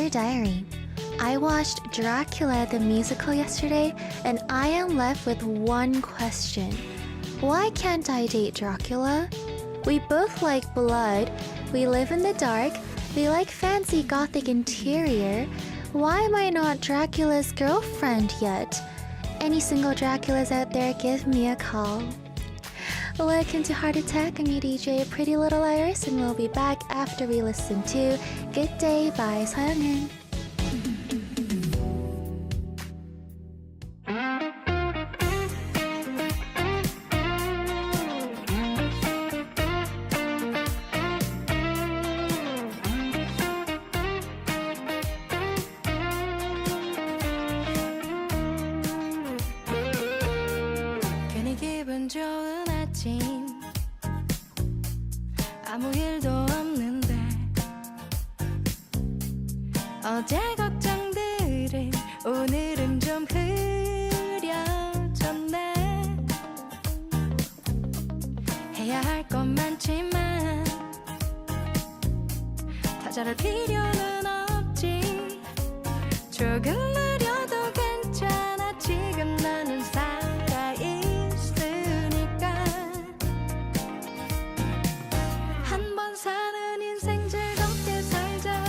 Dear Diary, I watched Dracula the musical yesterday and I am left with one question. Why can't I date Dracula? We both like blood, we live in the dark, we like fancy gothic interior. Why am I not Dracula's girlfriend yet? Any single Draculas out there, give me a call. Welcome to Heart Attack. I'm your DJ Pretty Little Iris and we'll be back after we listen to Good Day by 서영은. 좋은 아침 아무 일도 없는데 어제 걱정들은 오늘은 좀 흐려졌네 해야 할 건 많지만 다 잘할 필요는 없지 조금 느려도 괜찮아 지금 나는 사는 인생 즐겁게 살자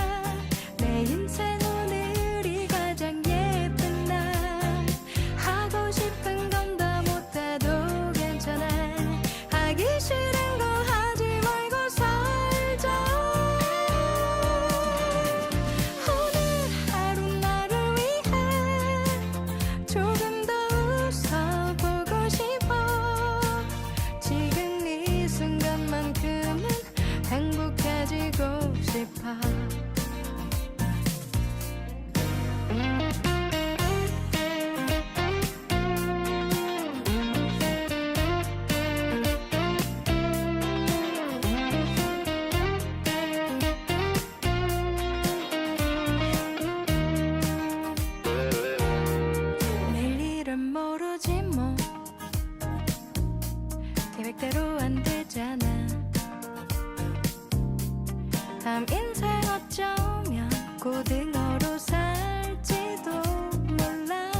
내 인생 오늘이 가장 예쁜 날 하고 싶은 건 다 못해도 괜찮아 하기 싫은 거 하지 말고 살자 오늘 하루 나를 위해 조금 더 웃어보고 싶어 지금 이 순간만큼은 행복해지고 싶어 내일 일은 모르지 뭐 계획대로 안 되잖아 다음 인생 어쩌면 고등어로 살지도 몰라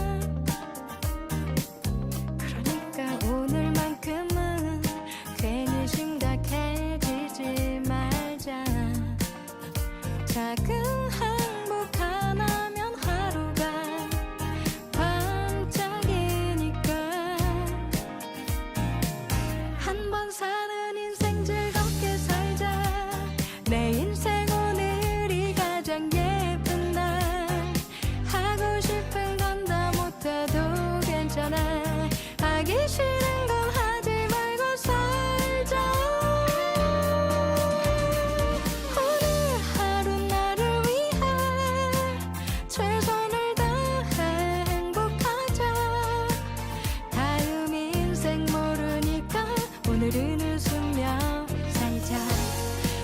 그러니까 오늘만큼은 괜히 심각해지지 말자 작은 행복 하나면 하루가 반짝이니까 한 번 사는 인생 즐겁게 살자 내 인생 오늘이 가장 예쁜 날 하고 싶은 건 다 못해도 괜찮아 하기 싫은 건 하지 말고 살자 오늘 하루 나를 위해 최선을 다해 행복하자 다음 인생 모르니까 오늘은 웃으며 살자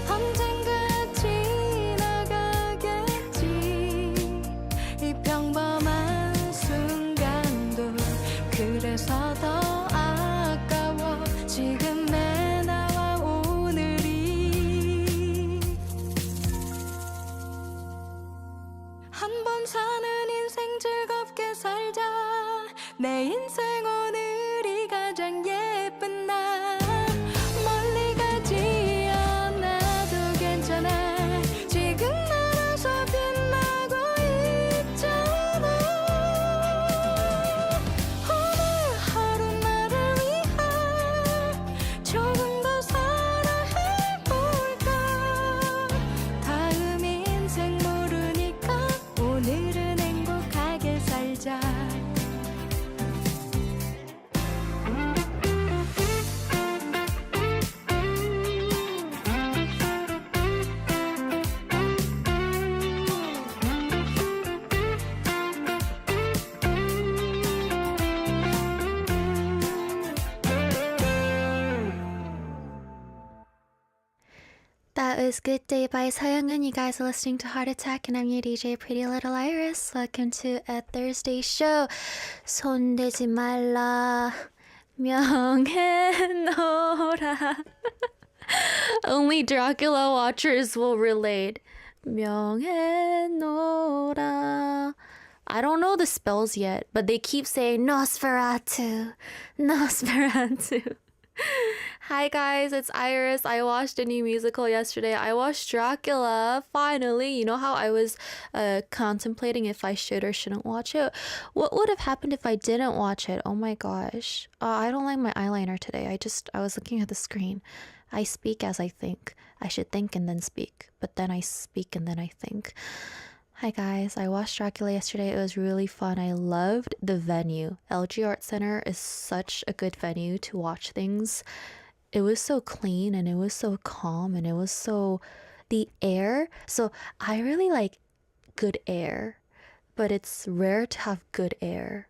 언젠가 지나가겠지 이 평범한 순간도 그래서 더 아까워 지금 내 나와 오늘이 한 번 사는 인생 즐겁게 살자 내 인생 오늘이 가장 예쁜 날 멀리 가지 않아도 괜찮아 지금 날아서 빛나고 있잖아 오늘 하루 나를 위해 조금 더 사랑해볼까 다음 인생 모르니까 오늘은 행복하게 살자 That was Good Day by 서영은. You guys are listening to Heart Attack and I'm your DJ Pretty Little Iris. Welcome to a Thursday show. 손대지 말라 명해놓으라. Only Dracula watchers will relate. 명예노라. I don't know the spells yet, but they keep saying Nosferatu, Nosferatu. Hi guys, it's Iris. I watched a new musical yesterday. I watched Dracula, finally. You know how I was contemplating if I should or shouldn't watch it? What would have happened if I didn't watch it? Oh my gosh. I don't like my eyeliner today. I was looking at the screen. I speak as I think. I should think and then speak. But then I speak and then I think. Hi guys, I watched Dracula yesterday. It was really fun. I loved the venue. LG Art Center is such a good venue to watch things. It was so clean and it was so calm and it was so the air. So I really like good air, but it's rare to have good air.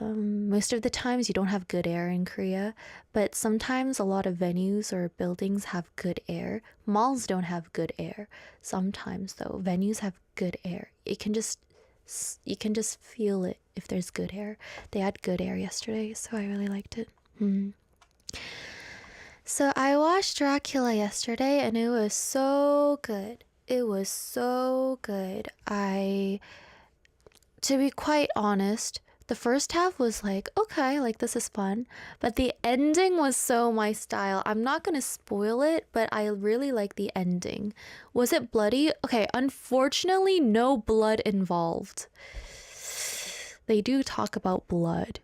Most of the times you don't have good air in Korea, but sometimes a lot of venues or buildings have good air. Malls don't have good air. Sometimes though, venues have good air. You can just feel it if there's good air. They had good air yesterday, so I really liked it. So I watched Dracula yesterday and it was so good. It was so good. To be quite honest, the first half was like, okay, like this is fun. But the ending was so my style. I'm not gonna spoil it, but I really like the ending. Was it bloody? Okay, unfortunately, no blood involved. They do talk about blood.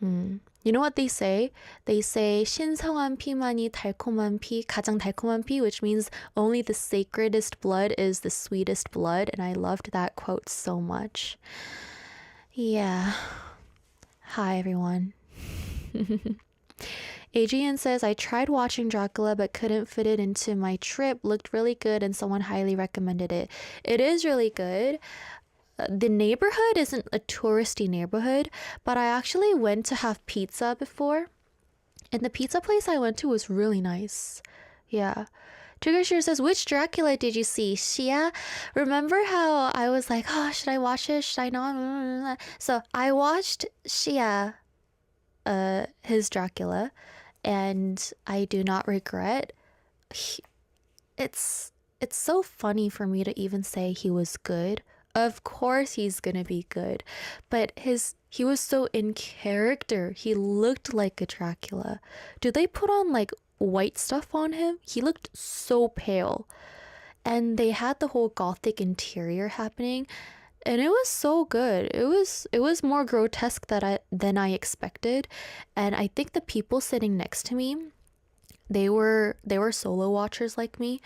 You know what they say? They say 신성한 피만이 달콤한 피, 가장 달콤한 피, which means only the sacredest blood is the sweetest blood, and I loved that quote so much. Yeah. Hi, everyone. Adrian says, I tried watching Dracula but couldn't fit it into my trip. Looked really good and someone highly recommended it. It is really good. The neighborhood isn't a touristy neighborhood, but I actually went to have pizza before. And the pizza place I went to was really nice. Yeah. Triggershire says, which Dracula did you see? Shia? Remember how I was like, oh, should I watch it? Should I not? So I watched Shia, his Dracula, and I do not regret. It's so funny for me to even say he was good. Of course he's gonna be good, but he was so in character. He looked like a Dracula. Do they put on like white stuff on him? He looked so pale, and they had the whole gothic interior happening, and it was so good. It was more grotesque than I expected, and I think the people sitting next to me, they were solo watchers like me,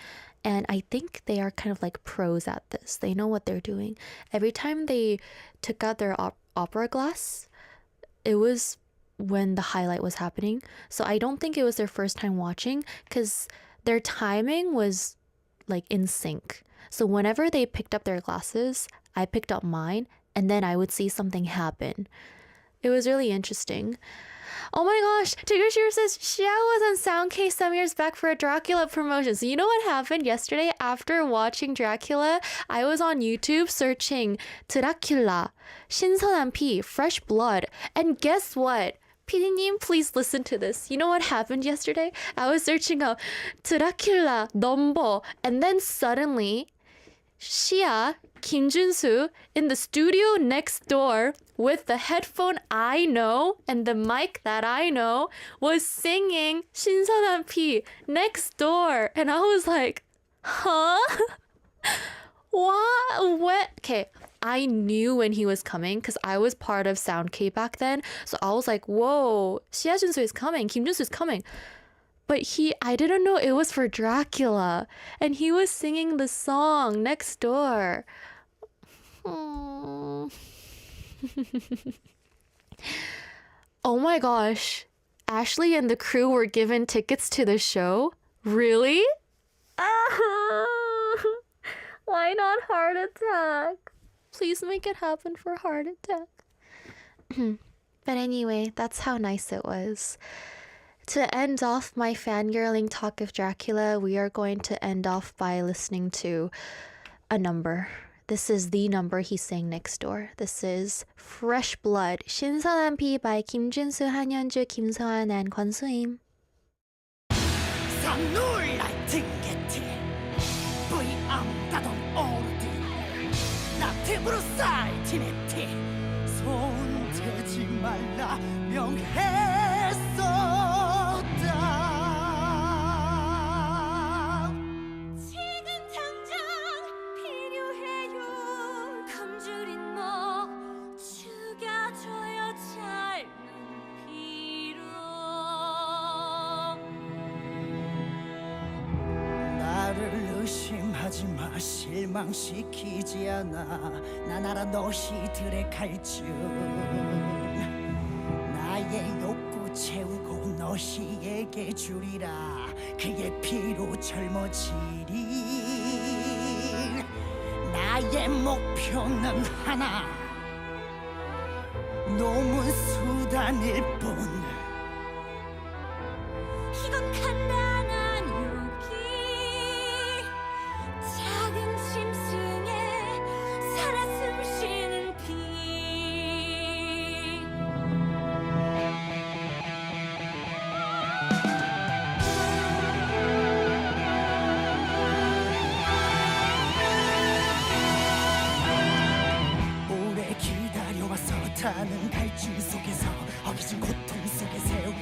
and I think they are kind of like pros at this. They know what they're doing. Every time they took out their opera glass, it was when the highlight was happening. So I don't think it was their first time watching, because their timing was like in sync. So whenever they picked up their glasses, I picked up mine, and then I would see something happen. It was really interesting. Oh my gosh, Tiggershire says Xia was on Soundcase some years back for a Dracula promotion. So you know what happened yesterday? After watching Dracula, I was on YouTube searching Dracula, 신선한 피, fresh blood. And guess what? 피디님, please listen to this. You know what happened yesterday? I was searching up Dracula number, and then suddenly Shia, Kim Junsu, in the studio next door with the headphone I know and the mic that I know, was singing 신선한 피 next door. And I was like, huh? What? Okay, I knew when he was coming because I was part of Sound K back then. So I was like, whoa, Shia Junsu is coming, Kim Junsu is coming. But I didn't know it was for Dracula. And he was singing the song next door. Oh my gosh. Ashley and the crew were given tickets to the show? Really? Why not heart attack? Please make it happen for heart attack. But anyway, that's how nice it was. To end off my fangirling talk of Dracula, we are going to end off by listening to a number. This is the number he sang next door. This is Fresh Blood, 신선한 피 by 김준수, 한현주, 김서한, and 권수임. 뿌이암 가동 오르디 나티브로 사이티네티 손대지 말라 명했었다 지금 당장 필요해요 굶주린 목 죽여줘요 젊은 피로 나를 의심하지 마 실망시키지 않아 난 알아 너희들의 갈증 나의 욕구 채우고 너희에게 주리라 그의 피로 젊어지리 나의 목표는 하나 노문 수단일 뿐 이건 간단한 용기 작은 짐승에 살아 숨쉬는 피 오래 기다려와서 타는 갈증 속에서 어기진 고통 속의 세월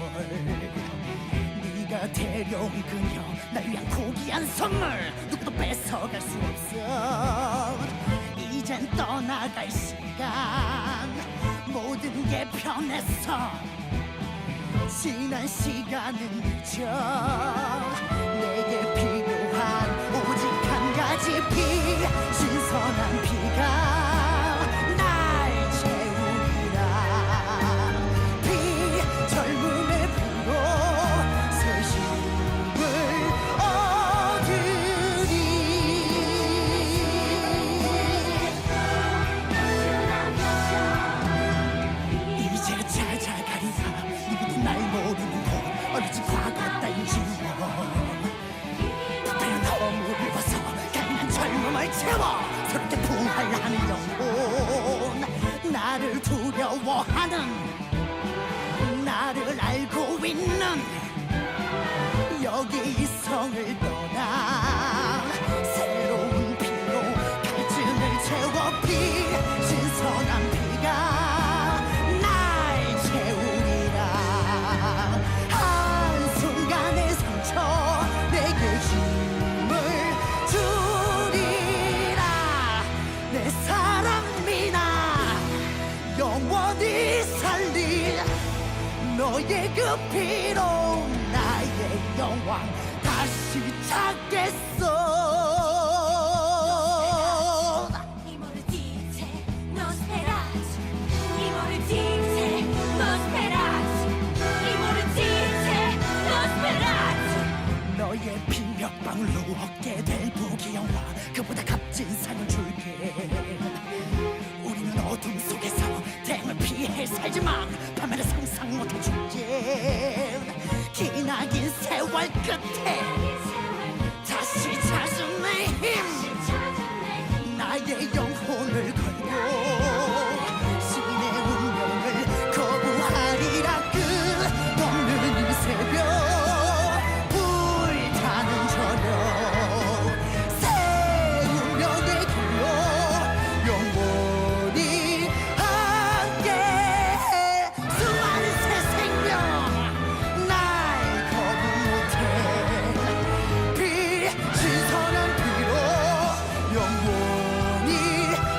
네가 데려온 그녀 날 위한 고귀한 선물 누구도 뺏어갈 수 없어 이젠 떠나갈 시간 모든 게 변했어 지난 시간은 잊어 내게 필요한 오직 한 가지 피 신선한 피가 날 채우리라 피 젊음의 피로 새 힘을 얻으리 이제 찾아가리라 누구도 날 모르는 곳 어느지 과거 따윈 지워 부패한 허물을 벗어 강한 젊음을 채워 새롭게 부활하는 영혼 나를 두려워하는 나를 알고 있는 여기 이성을 떠나 새로운 피로 갈증을 채워 피 신선한 피가 날 채우리라 한순간의 상처 내게 힘을 주리라 내 사랑 미나 영원히 살릴 너의 그 피로 나의 영광 다시 찾겠어 Amore dice, non sperate. Amore dice, non sperate. Amore dice, non sperate. 너의 피 몇 방울로 얻게 될 부귀영화 그보다 값진 상을 줄게 우리는 어둠 속에서 대응을 피해 살지만 밤에는 상상 못할 축제 기나긴 세월 끝에 다시 찾은 내 힘 나의 영혼을 걸고 신의 운명을 거부하리라 끝없는 이 새벽 불타는 저녁 새 운명의 길로 영원히 함께 수많은 새 생명 날 거부 못해 피 신선한 피로 영원히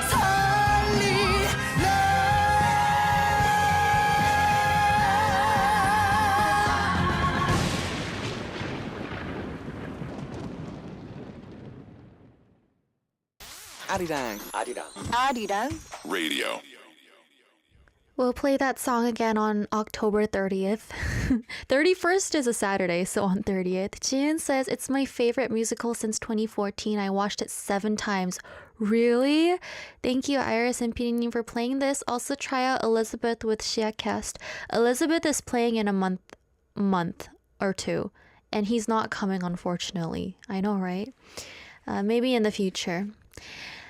살리라 Arirang. Radio. We'll play that song again on October 30th. 31st is a Saturday, so on 30th. Jin says, it's my favorite musical since 2014. I watched it 7 times. Really? Thank you, Iris and Pininim, for playing this. Also try out Elizabeth with Shiacast. Elizabeth is playing in a month or 2. And he's not coming, unfortunately. I know, right? Maybe in the future.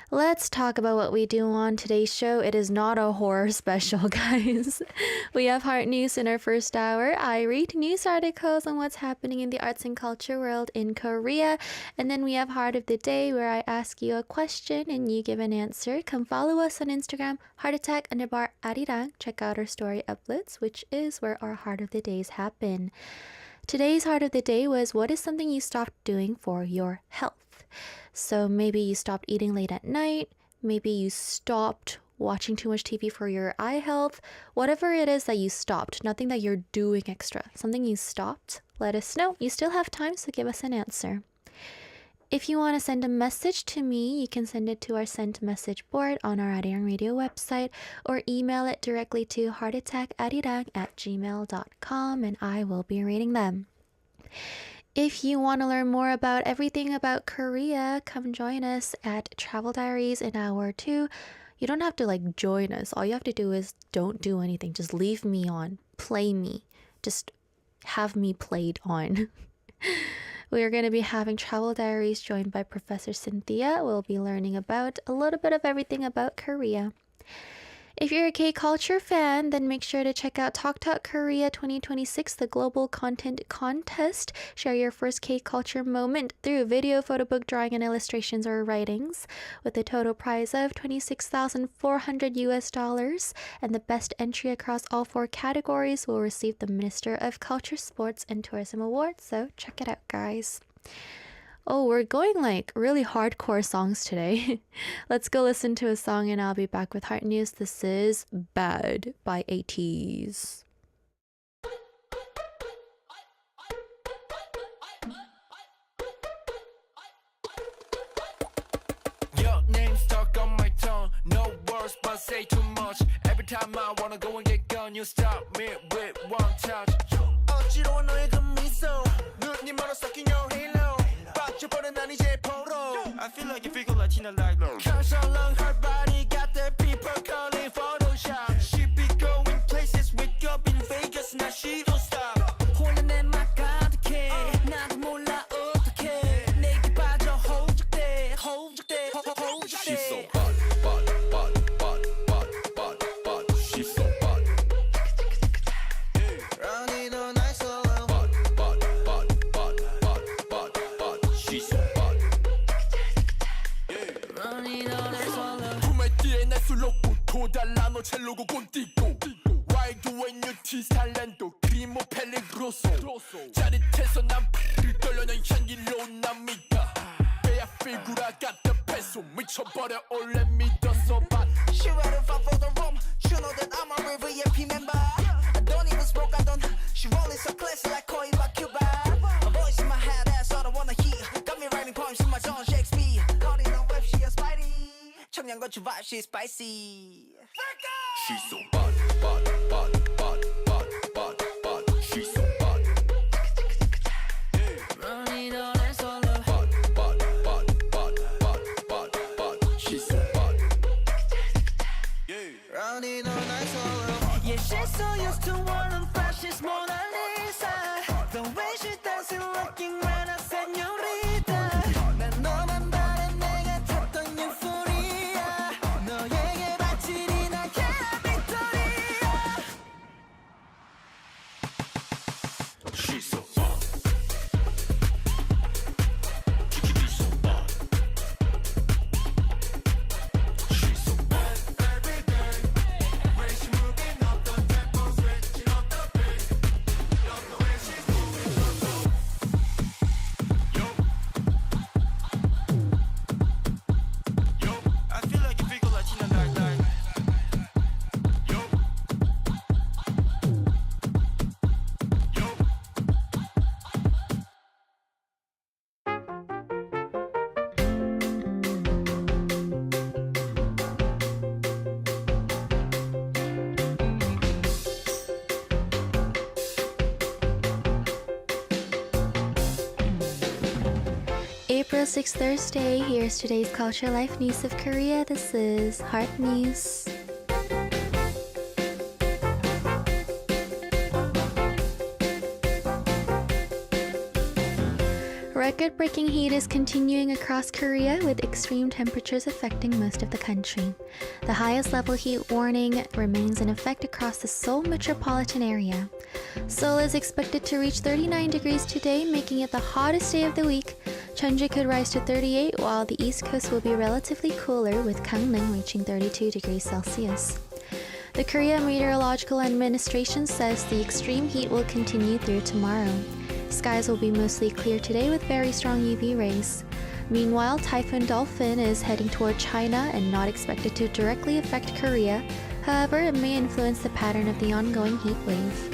Let's talk about what we do on today's show. It is not a horror special, guys. We have Heart News in our first hour. I read news articles on what's happening in the arts and culture world in Korea. And then we have Heart of the Day, where I ask you a question and you give an answer. Come follow us on Instagram, heartattack_Arirang. Check out our story uploads, which is where our Heart of the Days happen. Today's Heart of the Day was, what is something you stopped doing for your health? So maybe you stopped eating late at night, maybe you stopped watching too much TV for your eye health, whatever it is that you stopped, nothing that you're doing extra, something you stopped, let us know. You still have time, so give us an answer. If you want to send a message to me, you can send it to our sent message board on our Arirang Radio website or email it directly to heartattackarirang@gmail.com and I will be reading them. If you want to learn more about everything about Korea, come join us at Travel Diaries in Hour 2. You don't have to join us. All you have to do is don't do anything. Just leave me on. Play me. Just have me played on. We are going to be having Travel Diaries joined by Professor Cynthia. We'll be learning about a little bit of everything about Korea. If you're a K-culture fan, then make sure to check out Talk Talk Korea 2026, the global content contest. Share your first K-culture moment through video, photo book, drawing, and illustrations or writings, with a total prize of $26,400 and the best entry across all 4 categories will receive the Minister of Culture, Sports, and Tourism Award. So check it out, guys. Oh, we're going really hardcore songs today. Let's go listen to a song and I'll be back with Heart News. This is Bad by ATEEZ. Your name stuck on my tongue. No words but say too much. Every time I wanna go and get gone, you stop me with one touch. 어지러워 너의 그 미소. 눈이 멀어 섞인 your halo. 빠져버린 난 이제 포로. I feel like you figure Latina like no. Cause along her body got the people calling Photoshop. She be going places with up in Vegas. Now she don't stop. 혼자 내 맘 가득해. 나도 몰라 어떡해. 내게 빠져 호적돼. She's so bad. She's so bad. Running all night so bad. She's so bad. Running all night so 품에 뒤에 날 술로고 달라노 첼로고 곤띠고 Wide when you tease talento 크리모 펠리그로소 짜릿해서 난 푸르 떨려 넌 향기로 난 믿어 배야 피구라 같은 패소 미쳐버려 원래 믿었어 but She ready for the room You know that I'm a real VIP member I don't even smoke I don't She rolling so classy like Koi by Cuba My voice in my head that's all I wanna hear Got me writing poems in my zone Shakespeare Caught in a web she a spidey 청양고추 vibe she's spicy She's so bad She's so bad Running all that solo bad She's so bad Running all that solo Yeah, she's so used to warm fresh she's Mona Lisa The way she dancing looking when I señorita 난 너만 바래 내가 탔던 유포리아 너에게 바치리 나게 빅토리아 She's so bad She's so bad She's so bad Every day When she moving up the tempo switching up the pace Love the way she's moving Yo I feel like you figure Latina like Yo April 6th, Thursday. Here's today's Culture Life News of Korea. This is Heart News. Record-breaking heat is continuing across Korea with extreme temperatures affecting most of the country. The highest level heat warning remains in effect across the Seoul metropolitan area. Seoul is expected to reach 39 degrees today, making it the hottest day of the week. Cheonju could rise to 38, while the East Coast will be relatively cooler, with Gangneung reaching 32 degrees Celsius. The Korea Meteorological Administration says the extreme heat will continue through tomorrow. Skies will be mostly clear today with very strong UV rays. Meanwhile, Typhoon Dolphin is heading toward China and not expected to directly affect Korea. However, it may influence the pattern of the ongoing heat wave.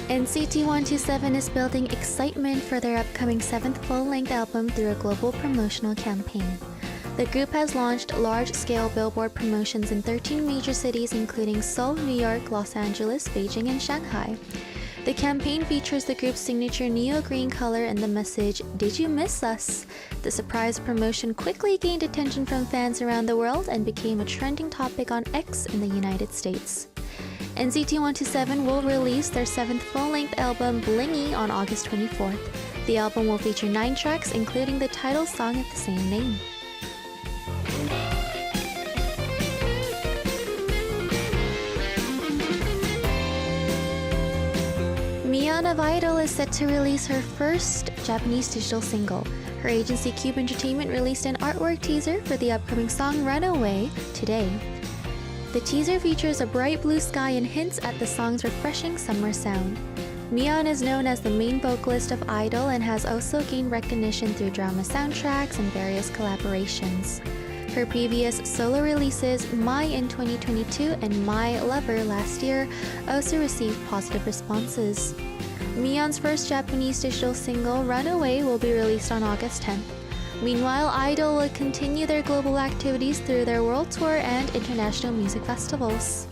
NCT 127 is building excitement for their upcoming 7th full-length album through a global promotional campaign. The group has launched large-scale billboard promotions in 13 major cities including Seoul, New York, Los Angeles, Beijing, and Shanghai. The campaign features the group's signature neo-green color and the message, "Did you miss us?" The surprise promotion quickly gained attention from fans around the world and became a trending topic on X in the United States. NCT 127 will release their 7th full-length album Blingy on August 24th. The album will feature 9 tracks, including the title song of the same name. Mion of Idol is set to release her first Japanese digital single. Her agency Cube Entertainment released an artwork teaser for the upcoming song Runaway today. The teaser features a bright blue sky and hints at the song's refreshing summer sound. Mion is known as the main vocalist of Idol and has also gained recognition through drama soundtracks and various collaborations. Her previous solo releases, My in 2022 and My Lover last year, also received positive responses. Mion's first Japanese digital single, Runaway, will be released on August 10th. Meanwhile, Idol will continue their global activities through their world tour and international music festivals.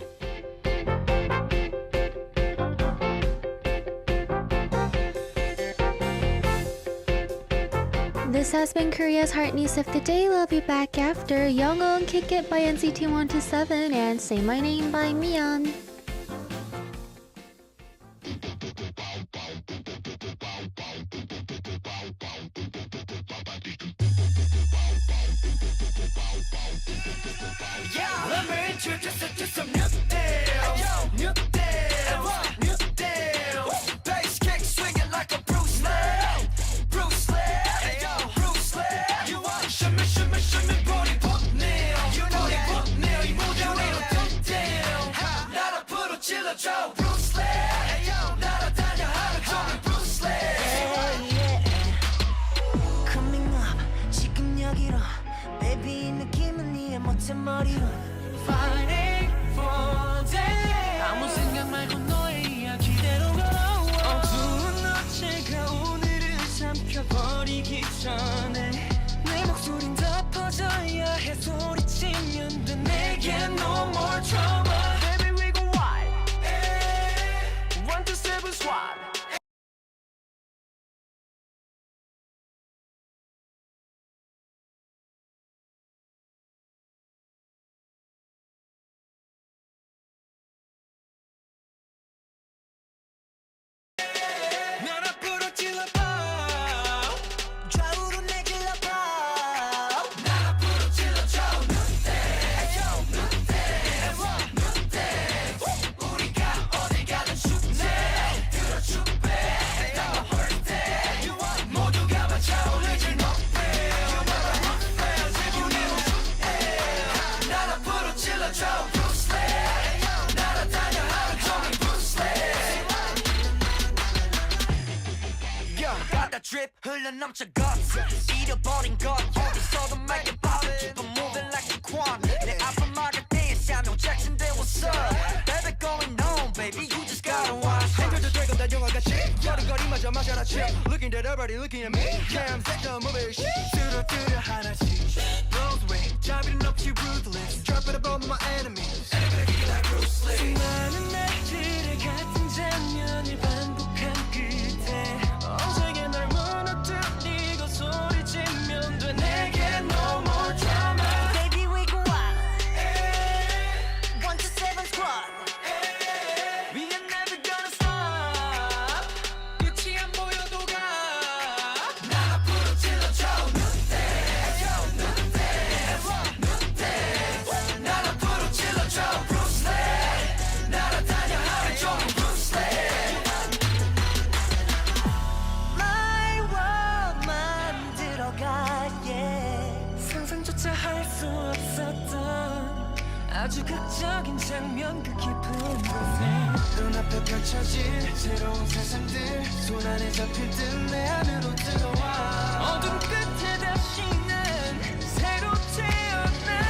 This has been Korea's Heart News of the Day. We'll be back after Youngwon Kick It by NCT 127 and Say My Name by Mion. Let me introduce you to some new deals. New deals. New deals. Bass kick swinging like a Bruce Lee. Bruce Lee. Bruce Lee. You want shimmy, shimmy, shimmy, booty pop nail. You know that pop nail. 이 무대 위로 tump down. 나를 부르질러줘 Bruce Lee. 날아다녀 하루 종일 Bruce Lee. Coming up 지금 여기로 baby 이 느낌은 네 멋진 머리로 Fighting for day. 아무 생각 말고 너의 이야기대로 걸어와. 어두운 어제가 오늘을 삼켜버리기 전에 내 목소린 더 퍼져야 해 소리치면 돼 내게 no more trouble Baby we go wild. 1, 2, 7 swat. 날 앞으로 찔러봐 좌우로 내질러봐 날 앞으로 찔러줘 눈대. 눈대. 우리가 어딜 가든 축제. 들어줄게. 나와 헐 때. 모두가 맞춰올리지 높이. 날 앞으로 찔러줘 Bruce Lee. 날아다녀 하루 종일 Bruce Lee. 바다 drip 흘러넘쳐 guts 잃어버린 것 어디서도 make it pop Keep on moving like a quan 내 앞을 막을 때에 Samuel Jackson there what's up Baby going on baby you just gotta watch 행동도 되고 다 영화같이 여름거리마저 마셔라 chip Looking at everybody looking at me Yeah I'm sick of moving shit 뚜루뚜루 하나씩 Nose way 자비는 없이 ruthless Drop it above my enemies 수많은 날들의 같은 장면을 반복한 끝에 언제게 날 무너뜨리고 소리치면 돼 내게 no more drama 상상조차 할 수 없었던 아주 극적인 장면 그 깊은 곳에 눈앞에 펼쳐질 새로운 세상들 손안에 잡힐 듯 내 안으로 들어와 어둠 끝에 다시 난 새로 태어나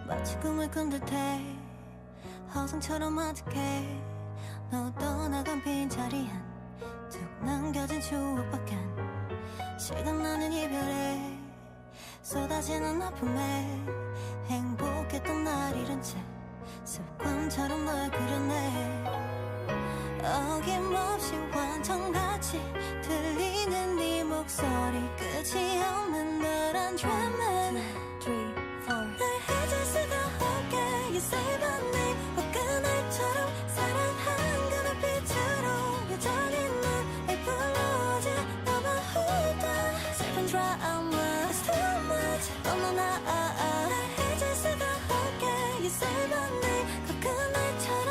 마치 꿈을 꾼 듯해 허상처럼 어떡해 너 떠나간 빈자리 한쭉 남겨진 추억밖엔 시간 나는 이별에 쏟아지는 아픔에 행복했던 날 잃은 채 습관처럼 널 그렸네 어김없이 완전같이 들리는 네 목소리 끝이 없는 너란 dreaming 3, 4 날 잊을 수가 없게 You save my name 어끈날처럼 사랑한 그 눈빛으로 여전히 날 불러오지 너만 hold on 슬픈 drama It's too much 너무나 날 잊을 수가 없게 You save my name 어끈날처럼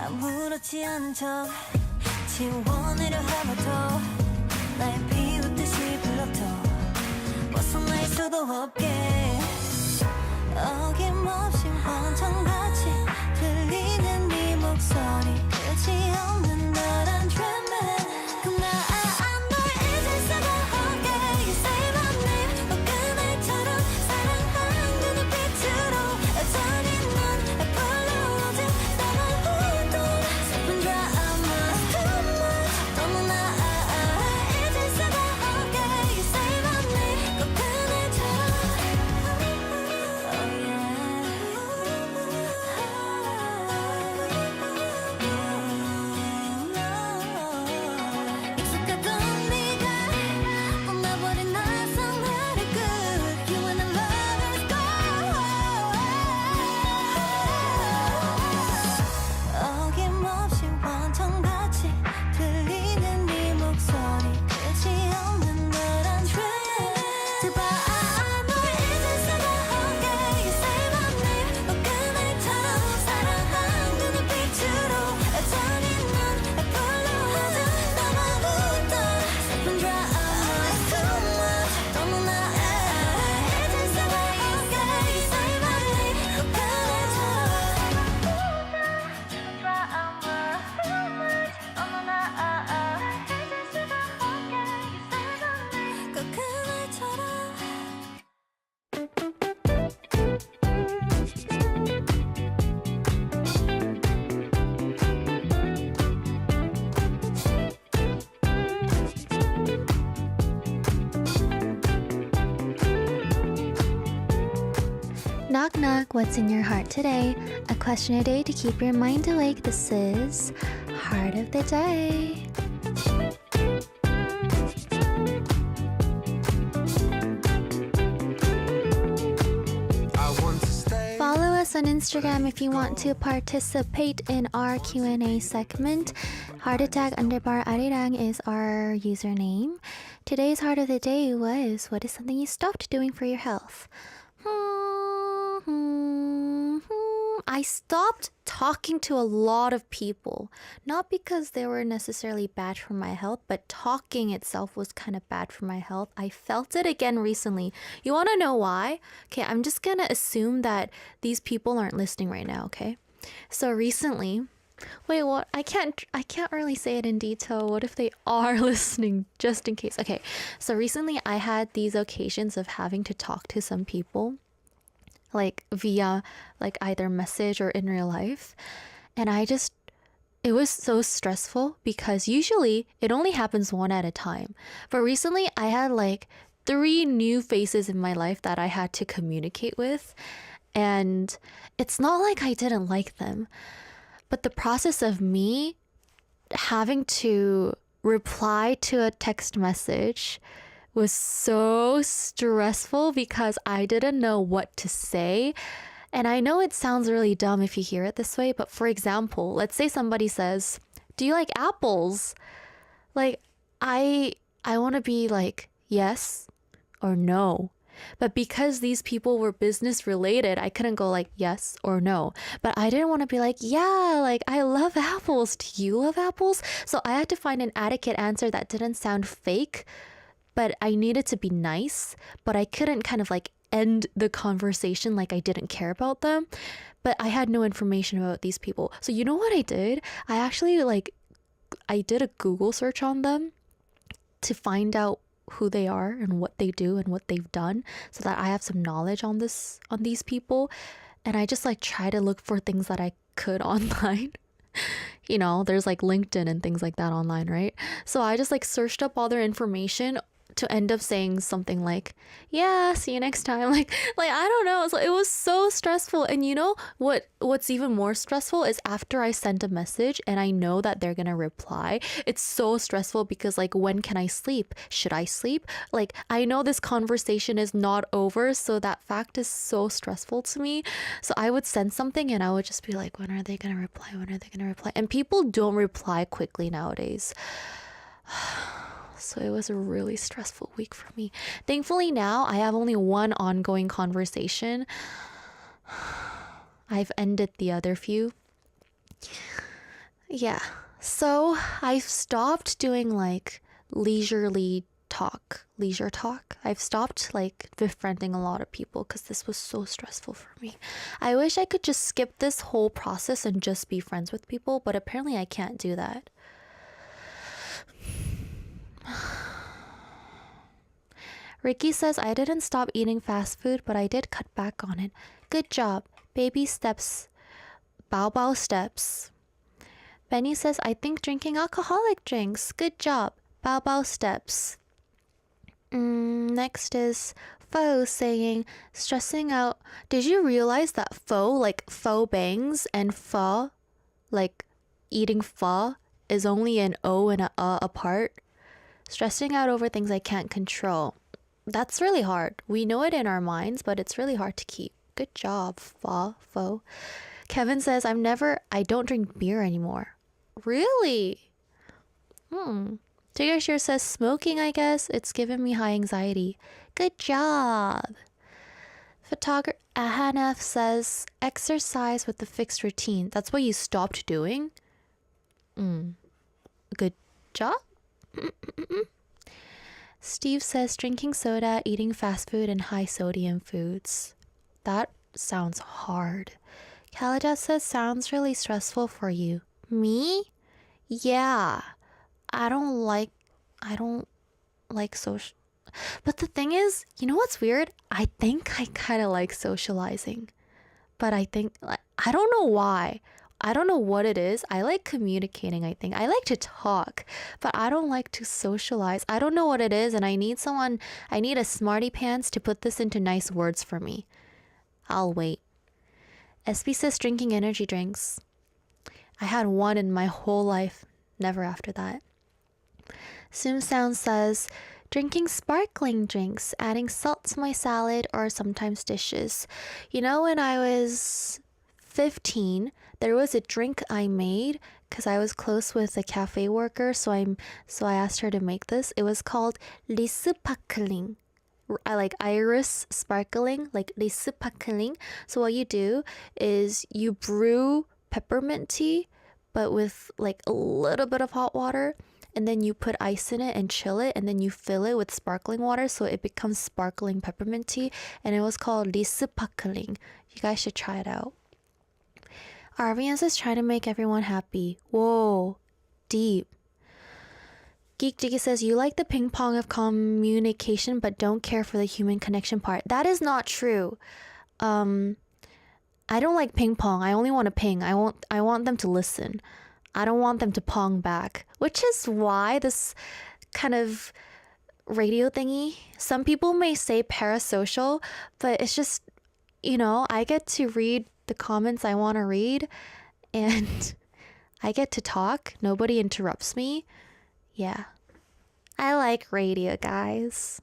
아무렇지 않은 척 지워내려 해봐도 날 비웃듯이 불러도 벗어날 수도 없게 어김없이 완전같이 들리는 네 목소리 끝이 없는 너란 dreaming 그럼 널 잊을 수가 없게 You say my name 어끈날처럼 사랑한 그 눈빛으로 여전히 넌 불러오지 나만 hold on 슬픈 drama It's too much 너무나 잊을 수가 없게 You say my name 어끈날처럼 익숙하던 네가 떠나버린 낯선 나를 끝 You and the lovers go 어김없이 완전같이 들리는 네 목소리 끝이 없는 너란 dream 제발 널 잊을 수가 없게 You say my name 어끈날처럼 사랑한 그 눈빛으로 여전히 넌 불러오지 나만 웃던 슬픈 drama It's too much 너무나 잊을 수가 없게 You say my name 어끈날처럼 슬픈 drama Too much 너무나 잊을 수가 없게 You say my name 어끈날처럼 Knock knock, what's in your heart today? A question a day to keep your mind awake. This is Heart of the Day. I want to stay Follow us on Instagram if you want to participate in our Q&A segment. Arirang is our username. Today's Heart of the Day was, what is something you stopped doing for your health? I stopped talking to a lot of people. Not because they were necessarily bad for my health, but talking itself was kind of bad for my health. I felt it again recently. You want to know why? Okay, I'm just going to assume that these people aren't listening right now, okay? So recently, Wait, what? I can't really say it in detail. What if they are listening just in case? Okay. So recently I had these occasions of having to talk to some people like via like either message or in real life. And it was so stressful because usually it only happens one at a time. But recently I had like three new faces in my life that I had to communicate with. And it's not like I didn't like them, but the process of me having to reply to a text message was so stressful because I didn't know what to say. And I know it sounds really dumb if you hear it this way, but for example, let's say somebody says, "Do you like apples?" Like I want to be like, "Yes" or "No." But because these people were business related, I couldn't go like yes or no. But I didn't want to be like, "Yeah, like I love apples. Do you love apples?" So I had to find an adequate answer that didn't sound fake, but I needed to be nice, but I couldn't kind of like end the conversation like I didn't care about them. But I had no information about these people. So you know what I did? I did a Google search on them to find out who they are and what they do and what they've done so that I have some knowledge on these people. And I just like try to look for things that I could online. You know, there's like LinkedIn and things like that online, right? So I just like searched up all their information to end up saying something like, "Yeah, see you next time." Like I don't know. So it was so stressful. And you know what's even more stressful is after I sent a message and I know that they're gonna reply. It's so stressful because like, when can I sleep? Should I sleep? Like, I know this conversation is not over, so that fact is so stressful to me. So I would send something and I would just be like, when are they gonna reply? When are they gonna reply? And people don't reply quickly nowadays. So it was a really stressful week for me. Thankfully now I have only one ongoing conversation. I've ended the other few. Yeah. So I've stopped doing like leisure talk. I've stopped like befriending a lot of people because this was so stressful for me. I wish I could just skip this whole process and just be friends with people, but apparently I can't do that. Ricky says, "I didn't stop eating fast food, but I did cut back on it. Good job. Baby steps. Bow bow steps." Benny says, "I think drinking alcoholic drinks. Good job. Bow bow steps." Next is Pho saying, "Stressing out. Did you realize that pho, like pho bangs, and pho, like eating pho, is only an O and a apart? Stressing out over things I can't control." That's really hard. We know it in our minds, but it's really hard to keep. Good job, Pho. Kevin says, I don't drink beer anymore." Really? Tiggershire says, "Smoking, I guess. It's given me high anxiety." Good job. Photographer Ahanaf says, "Exercise with a fixed routine. That's what you stopped doing." Good job. Steve says, "Drinking soda, eating fast food, and high sodium foods." That sounds hard. Khalida says, "Sounds really stressful for you." Me? Yeah. I don't like social. But the thing is, you know what's weird? I think I kind of like socializing. But I think, like, I don't know why. I don't know what it is. I like communicating, I think. I like to talk, but I don't like to socialize. I don't know what it is, and I need a smarty pants to put this into nice words for me. I'll wait. SB says, "Drinking energy drinks. I had one in my whole life. Never after that." Sim Sound says, "Drinking sparkling drinks, adding salt to my salad or sometimes dishes." You know, when I was 15, there was a drink I made because I was close with a cafe worker, so I asked her to make this. It was called 리스파클링. I like iris sparkling, like 리스파클링. So what you do is you brew peppermint tea, but with like a little bit of hot water, and then you put ice in it and chill it, and then you fill it with sparkling water so it becomes sparkling peppermint tea, and it was called 리스파클링. You guys should try it out. Arvian is trying to make everyone happy. Whoa, deep. Geek Jiggy says, you like the ping pong of communication but don't care for the human connection part. That is not true. I don't like ping pong. I only want to ping. I want them to listen. I don't want them to pong back. Which is why this kind of radio thingy, some people may say parasocial, but it's just, I get to read the comments I want to read and I get to talk. Nobody interrupts me. Yeah. I like radio, guys.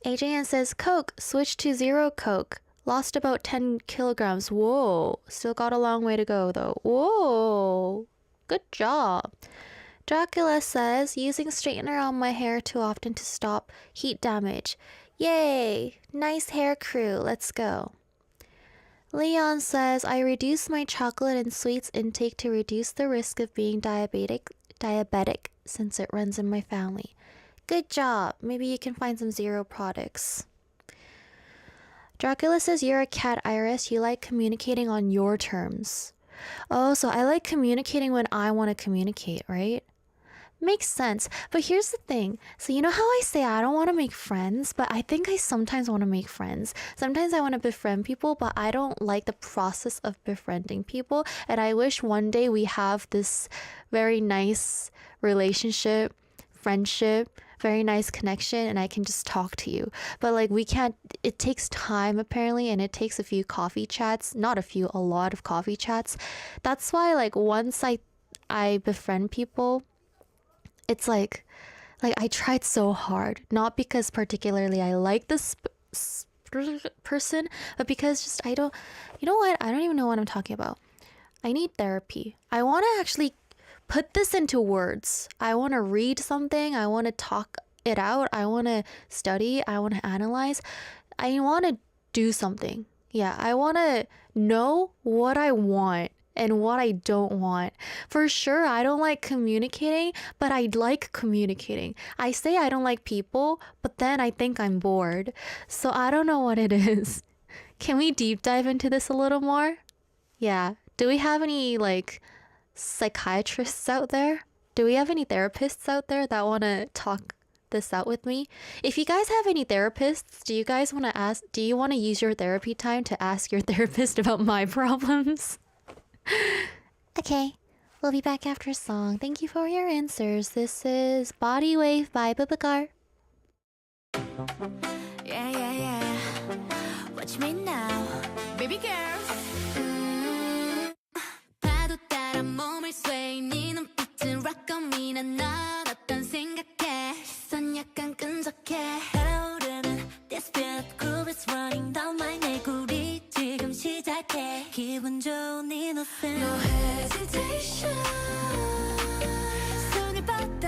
Adrian says, Coke, switch to zero Coke. Lost about 10 kilograms. Whoa. Still got a long way to go, though. Whoa. Good job. Dracula says, using straightener on my hair too often to stop heat damage. Yay. Nice hair crew. Let's go. Leon says, I reduce my chocolate and sweets intake to reduce the risk of being diabetic since it runs in my family. Good job. Maybe you can find some zero products. Dracula says, you're a cat, Iris. You like communicating on your terms. Oh, so I like communicating when I want to communicate, right? Makes sense. But here's the thing. So you know how I say I don't want to make friends, but I think I sometimes want to make friends. Sometimes I want to befriend people, but I don't like the process of befriending people. And I wish one day we have this very nice relationship, friendship, very nice connection, and I can just talk to you. But like we can't, it takes time apparently, and it takes a few coffee chats, not a few, a lot of coffee chats. That's why like once I befriend people, it's like I tried so hard, not because particularly I like this person, but because just I don't, you know what? I don't even know what I'm talking about. I need therapy. I want to actually put this into words. I want to read something. I want to talk it out. I want to study. I want to analyze. I want to do something. Yeah, I want to know what I want and what I don't want. For sure, I don't like communicating, but I like communicating. I say I don't like people, but then I think I'm bored. So I don't know what it is. Can we deep dive into this a little more? Yeah. Do we have any like psychiatrists out there? Do we have any therapists out there that want to talk this out with me? If you guys have any therapists, do you want to use your therapy time to ask your therapist about my problems? Okay, we'll be back after a song. Thank you for your answers. This is Body Wave by Bubagar. Yeah. Watch me now, baby girl. 파도 따라 몸을 sway. 네 눈빛은 rock on me. 난 넌 어떤 생각해? 시선 약간 끈적해. 달아오르는 this beat, groove is running down my neck. 우리 지금 시작해. 기분 좋은 네 눈빛. No hesitation. 손을 뻗어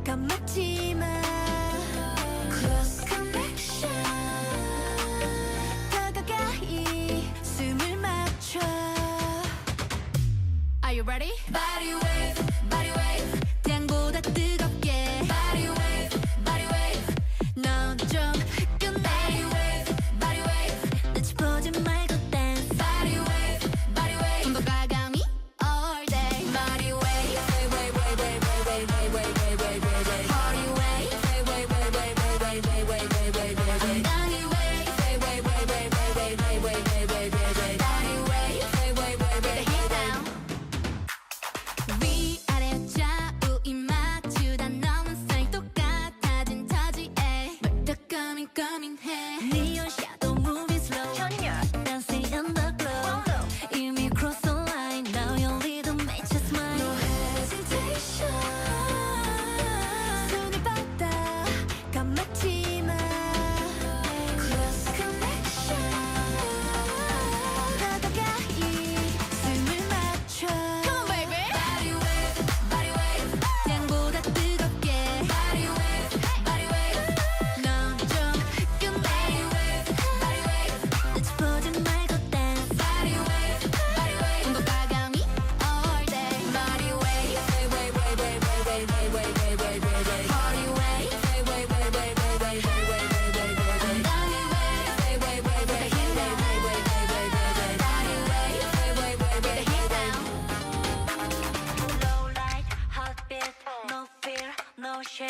감막지 마. Close connection. 더 가까이 숨을 맞춰. Are you ready? Body wave, body wave. 태양보다 뜨겁게. Body wave, body wave. 넌 좀 흑연해. Body wave, body wave. 눈치 보지 말고 dance. Body wave, body wave. 좀 더 과감히 all day. Body wave, wave, wave, wave, wave, wave, wave, wave, wave, wave, wave. Body wave, wave, wave, wave, wave, wave, wave, wave, wave, wave, wave. Body wave, wave, wave, wave, wave, wave, wave, wave, wave, wave, wave. Body wave, wave, wave, wave, wave. Put the heat down. 위아래 쫙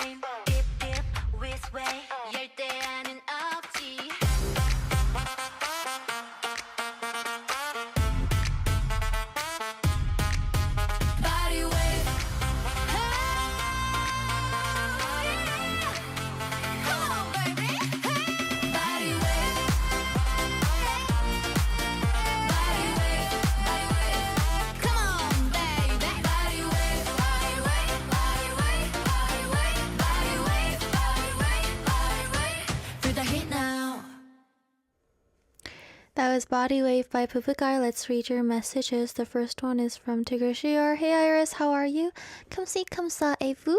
game. Dip dip which way? 열대야는 없지. Body wave. Oh, yeah. Come on, baby. Body wave. Body wave. Body wave. Come on, baby. Body wave. Body wave. Body wave. Body wave. Body wave. Body wave. Body wave. Feel the heat now. That was Body Wave by Pupukai. Let's read your messages. The first one is from Tigrishior. Hey Iris, how are you? Kamsa Evu.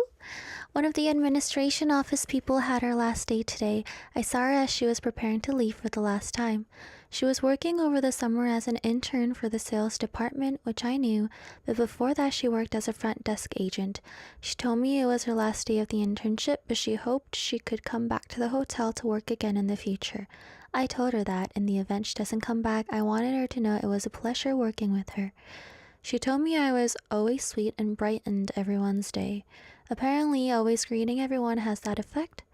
One of the administration office people had her last day today. I saw her as she was preparing to leave for the last time. She was working over the summer as an intern for the sales department, which I knew, but before that she worked as a front desk agent. She told me it was her last day of the internship, but she hoped she could come back to the hotel to work again in the future. I told her that, in the event she doesn't come back, I wanted her to know it was a pleasure working with her. She told me I was always sweet and brightened everyone's day. Apparently, always greeting everyone has that effect.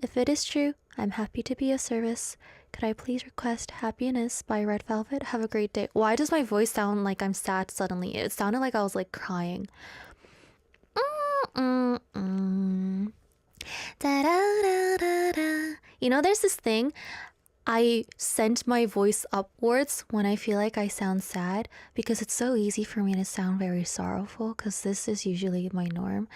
If it is true, I'm happy to be of service. Could I please request Happiness by Red Velvet? Have a great day. Why does my voice sound like I'm sad suddenly? It sounded like I was like crying. Da-da-da-da-da. You know, there's this thing. I sent my voice upwards when I feel like I sound sad because it's so easy for me to sound very sorrowful because this is usually my norm.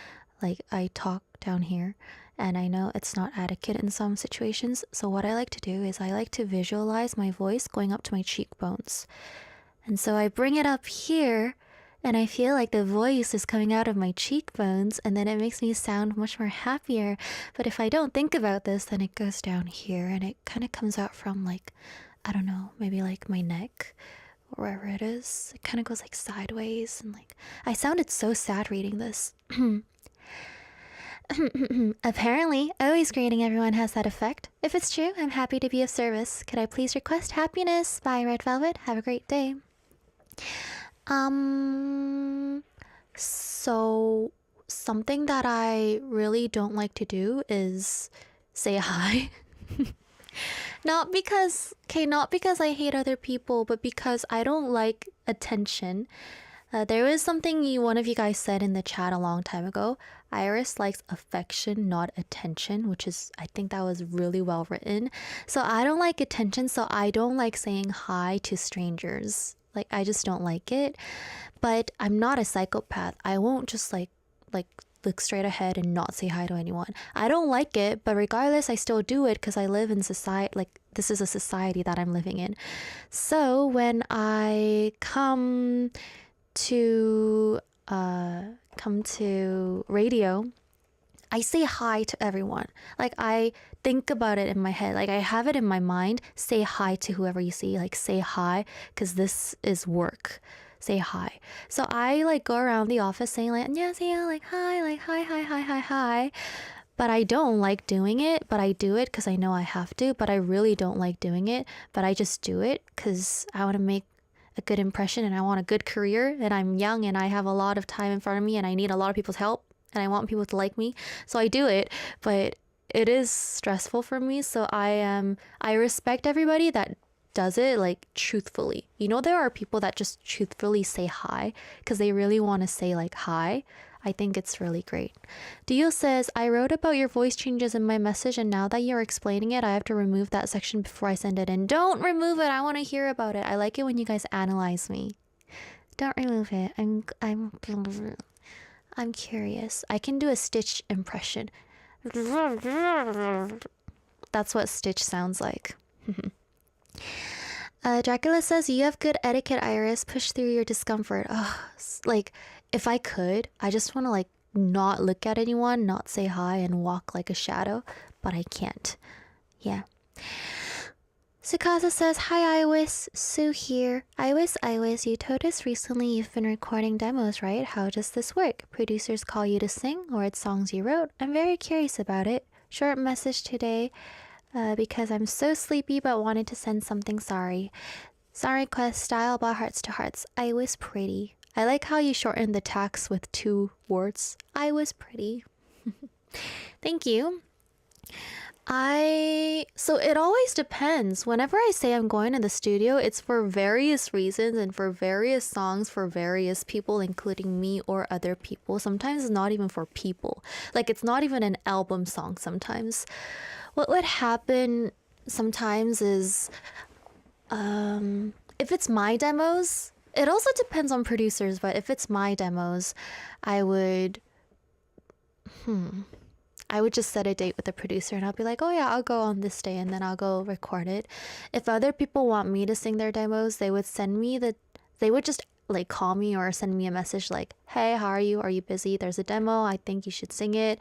Like, I talk down here and I know it's not adequate in some situations. So what I like to do is I like to visualize my voice going up to my cheekbones. And so I bring it up here and I feel like the voice is coming out of my cheekbones and then it makes me sound much more happier. But if I don't think about this, then it goes down here and it kind of comes out from like, I don't know, maybe like my neck or wherever it is. It kind of goes like sideways and like, I sounded so sad reading this. Apparently, always greeting everyone has that effect. If it's true, I'm happy to be of service. Could I please request Happiness by Red Velvet? Have a great day. So something that I really don't like to do is say hi. Not because I hate other people, but because I don't like attention. There was something one of you guys said in the chat a long time ago. Iris likes affection, not attention, which is, I think that was really well written. So I don't like attention, so I don't like saying hi to strangers. Like, I just don't like it. But I'm not a psychopath. I won't just like look straight ahead and not say hi to anyone. I don't like it, but regardless, I still do it because I live in society. Like, this is a society that I'm living in. So when I come to radio, I say hi to everyone. Like, I think about it in my head. Like, I have it in my mind. Say hi to whoever you see. Like, say hi, because this is work. Say hi. So I like go around the office saying like, 안녕하세요, like hi, hi. But I don't like doing it, but I do it because I know I have to. But I really don't like doing it, but I just do it because I want to make a good impression and I want a good career and I'm young and I have a lot of time in front of me and I need a lot of people's help and I want people to like me. So I do it, but it is stressful for me. So I respect everybody that does it like truthfully. You know, there are people that just truthfully say hi because they really want to say like hi. I think it's really great. Dio says, I wrote about your voice changes in my message and now that you're explaining it, I have to remove that section before I send it in. Don't remove it. I want to hear about it. I like it when you guys analyze me. Don't remove it. I'm curious. I can do a Stitch impression. That's what Stitch sounds like. Dracula says, you have good etiquette, Iris. Push through your discomfort. Like, if I could, I just want to like not look at anyone, not say hi and walk like a shadow, but I can't. Yeah. Sukasa says, hi Iwis, Sue here. Iwis, you told us recently you've been recording demos, right? How does this work? Producers call you to sing or it's songs you wrote? I'm very curious about it. Short message today because I'm so sleepy but wanted to send something sorry. Song request style about hearts to hearts. I was pretty. I like how you shorten the text with 2 words. I was pretty. Thank you. So it always depends. Whenever I say I'm going to the studio, it's for various reasons and for various songs for various people, including me or other people. Sometimes it's not even for people. Like it's not even an album song sometimes. What would happen sometimes is if it's my demos, it also depends on producers, but if it's my demos, I would just set a date with the producer and I'll be like, oh yeah, I'll go on this day and then I'll go record it. If other people want me to sing their demos, they would just like call me or send me a message like, hey, how are you? Are you busy? There's a demo. I think you should sing it.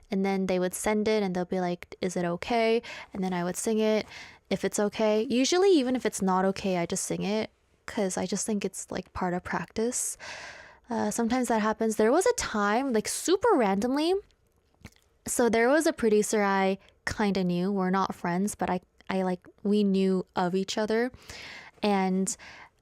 And then they would send it and they'll be like, is it okay? And then I would sing it if it's okay. Usually, even if it's not okay, I just sing it because I just think it's like part of practice. Sometimes that happens. There was a time, like super randomly, so there was a producer I kind of knew. We're not friends, but we knew of each other. And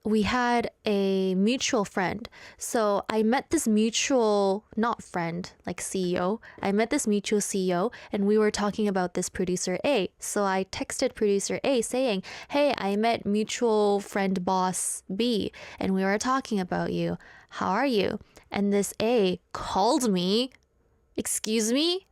we had a mutual friend. So I met this mutual, not friend, like CEO. I met this mutual CEO and we were talking about this producer A. So I texted producer A saying, hey, I met mutual friend boss B and we were talking about you. How are you? And this A called me. Excuse me?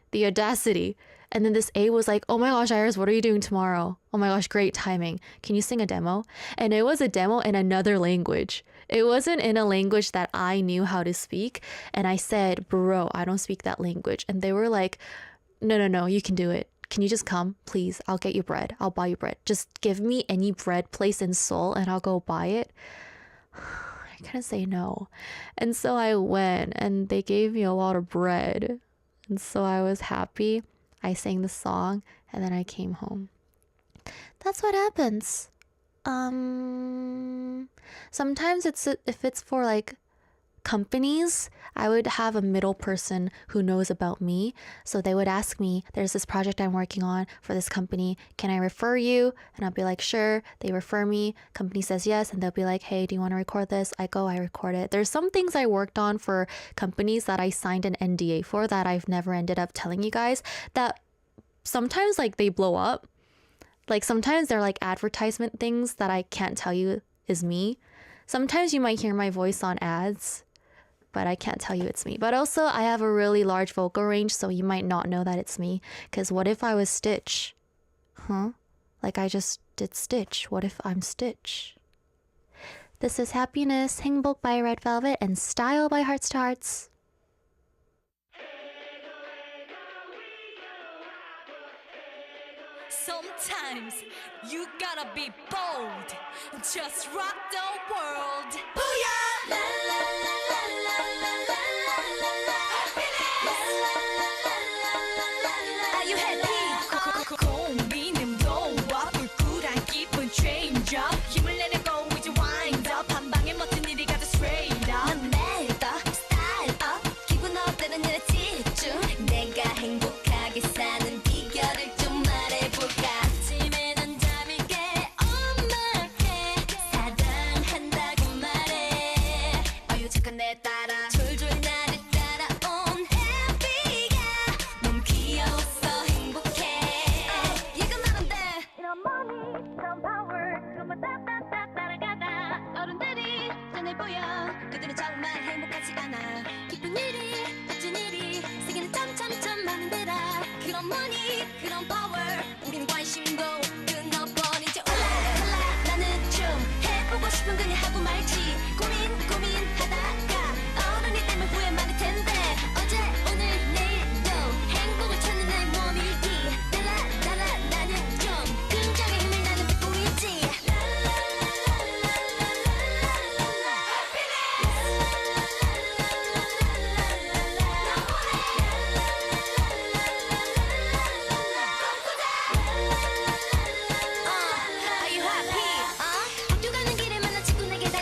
The audacity. And then this A was like, oh my gosh, Iris, what are you doing tomorrow? Oh my gosh, great timing. Can you sing a demo? And it was a demo in another language. It wasn't in a language that I knew how to speak. And I said, bro, I don't speak that language. And they were like, no, you can do it. Can you just come, please? I'll get you bread. I'll buy you bread. Just give me any bread place in Seoul and I'll go buy it. I couldn't say no. And so I went and they gave me a lot of bread. And so I was happy. I sang the song and then I came home. That's what happens. Sometimes if it's for like companies, I would have a middle person who knows about me. So they would ask me, there's this project I'm working on for this company. Can I refer you? And I'll be like, sure. They refer me. Company says yes. And they'll be like, hey, do you want to record this? I record it. There's some things I worked on for companies that I signed an NDA for that I've never ended up telling you guys, that sometimes like they blow up. Like sometimes they're like advertisement things that I can't tell you is me. Sometimes you might hear my voice on ads, but I can't tell you it's me. But also I have a really large vocal range, so you might not know that it's me. Because what if I was Stitch? Like I just did Stitch. What if I'm Stitch? This is Happiness, 행복 by Red Velvet, and Style by Hearts to Hearts. Sometimes you gotta be bold, just rock the world. Booyah! La la la la la la la la la. Are you happy? 고민은 너와 불굴한 기분 change up. 힘을 내려고 이제 wind up. 한 방에 멋진 일이 가득 straight up. 내다 style up. 기분 up 되는 일에 집중. 내가 행복하게 사는 비결을 좀 말해볼까. 아침에 난 잠이 깨 엄마께 사랑한다고 말해. 어유 잠깐 내 따라 졸졸 나를 따라온 happy가 너무 귀여웠어 행복해. 얘가 말한대 이런 money 이런 power 그것만 딱딱딱 따라가다 어른들이 전해 보여 그들은 정말 행복하지 않아. 기쁜 일이 멋진 일이 세계는 점점점 많은 데라. 그런 money 그런 power 우린 관심도 끊어버리지. 올라 나는 좀 해보고 싶은 그냥 하고 말지. 고민하다가 어른이 되면 후회 많을 텐데 어제 오늘 내일도 행복을 찾는 내 몸이기. 달라 나는 좀 긍정의 힘을 나는 데 보이지. Are you happy? 학교 가는 길에 만난 친구 내게 다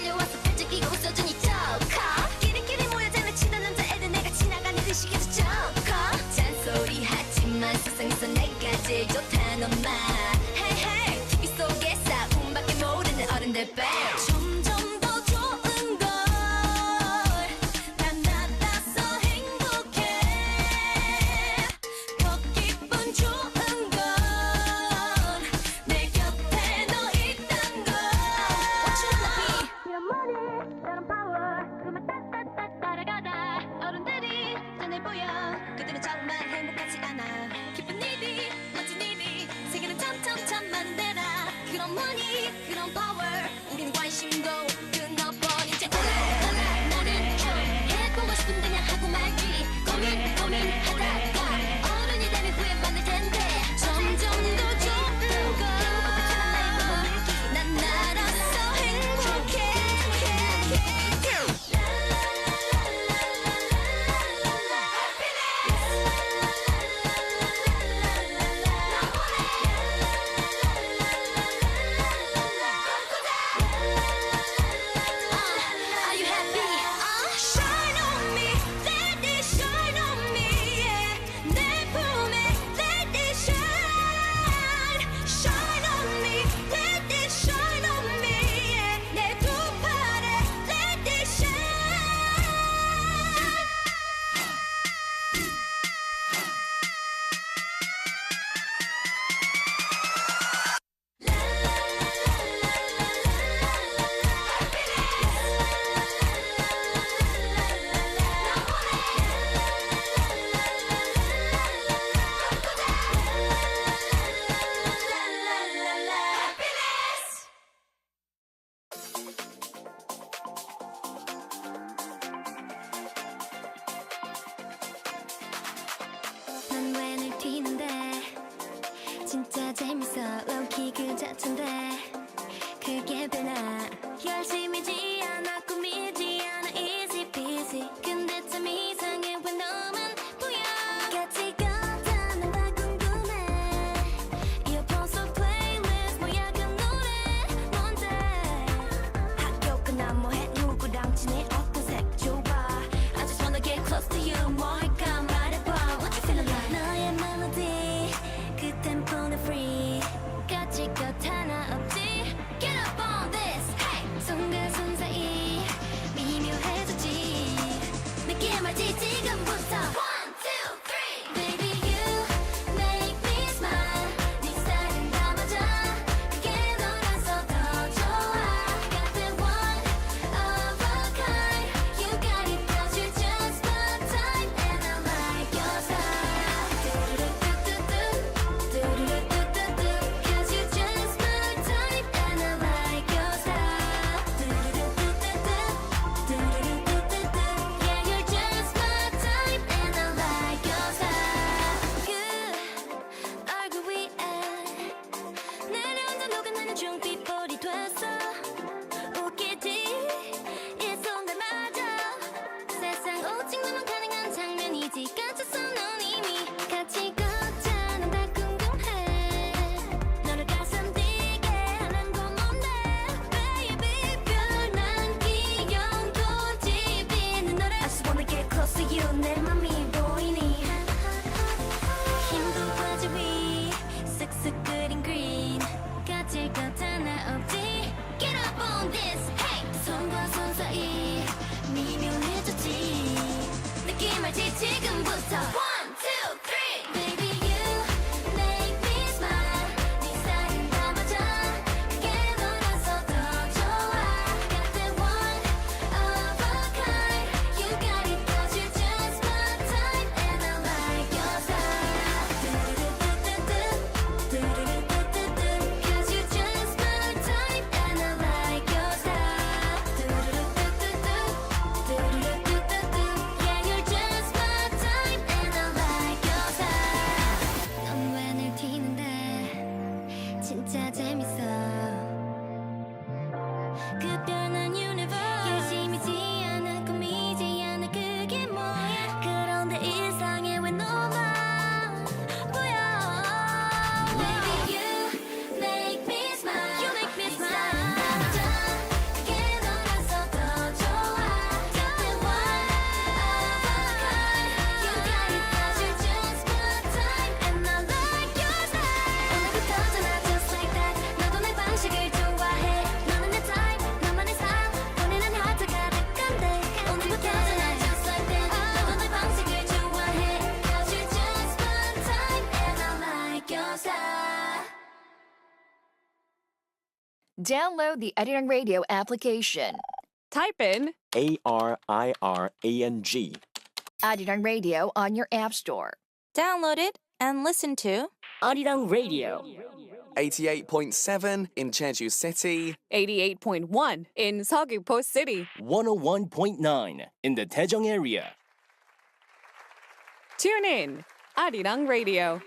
뭐니 그런 파워 우린 관심도 끊어버린 채 오늘 좀 해보고 싶은 그냥 하고 말지 고민하다가 어른이 되면 후회받을 텐데 점점 더 좋은 거난 알아서 행복해 Are you happy? Shine on me, let it shine on me. Yeah. 내 품에 let it shine. Shine on me, let it shine on me. Yeah. 내 두 팔에 let it shine. 난 왜 늘 튀는데 진짜 재밌어 low-key 그 자체인데 그게 되나 열심이지 않아 꾸미지 않아 easy peasy 근데 참 이상해 왜 너만 보여 가치가 없다면 다 궁금해 이어폰 속 플레이리스트 뭐야 그 노래 뭔데 학교 끝나 뭐해 누구랑 지내 어떤 색 좋아 I just wanna get close to you 뭘까 말해봐 What you feeling like 너의 멜로디 그 템포는 free 가치것 하나 없지 Get up on this hey 순간순 사이 미묘해졌지 느낌 알지 지금부터 One, two, three Baby you make me smile 네 스타일은 다 맞아 그게 너라서 더 좋아 Got that one of a kind You got it cause you're just my type And I like your style Do-do-do-do-do Cause you're just my type And I like your style Do-do-do-do-do Yeah you're just my type And I like your style 그 얼굴 위에 내려앉아 녹아나는 중빛볼이 됐어 웃기지 이 순간마저 세상 오직 너만 가능한 장면이지 갇혔어 넌 이미 같이 걷자 난 다 궁금해 너를 가슴 뛰게 하는 건 뭔데 Baby 별난 귀여운 꽃집 있는 너를 I just wanna get close to you 내 맘이 보이니 힘도 빠지 위 쓱쓱 그린 green 가질 것 하나 없지 Get up on this hey 손과 손 사이 미묘해졌지 느낌 알지 지금부터 One, two, three Baby you make me smile 네 스타일은 다 맞아 그게 너라서 더 좋아 Got that one of a kind You got it cause you're just my type And I like your style Do-do-do-do-do Cause you're just my type And I like your style Do-do-do-do-do Yeah you're just my type And I like your style 넌 왜 늘 튀는데 진짜 재밌어 그 별난 universe 열심이지 않아 꾸미지 않아 그게 뭐야 그런데 이상해 왜 너만 보여 Baby you make me smile You make me smile 맞아 그게 너라서 더 좋아 Got that one of a kind You got it cause you're just my type And I like your style 오늘부터잖아 just like that 너도 내 방식을 좋아해 너는 내 type 너만의 style 보내는 하트 가득한데 오늘부터잖아 just like that 너도 내 방식을 좋아해 Cause you're just my type And I like your style Download the Arirang Radio application. Type in ARIRANG. Arirang Radio on your app store. download it and listen to Arirang Radio 88.7 in Jeju City, 88.1 in Seogwipo City. 101.9 in the Daejeong area. Tune in, Arirang Radio.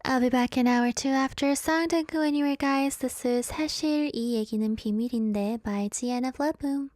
I'll be back in hour 2 after a song. Don't go anywhere, guys. This is 사실 이 얘기는 비밀인데 by Gian of Love Boom.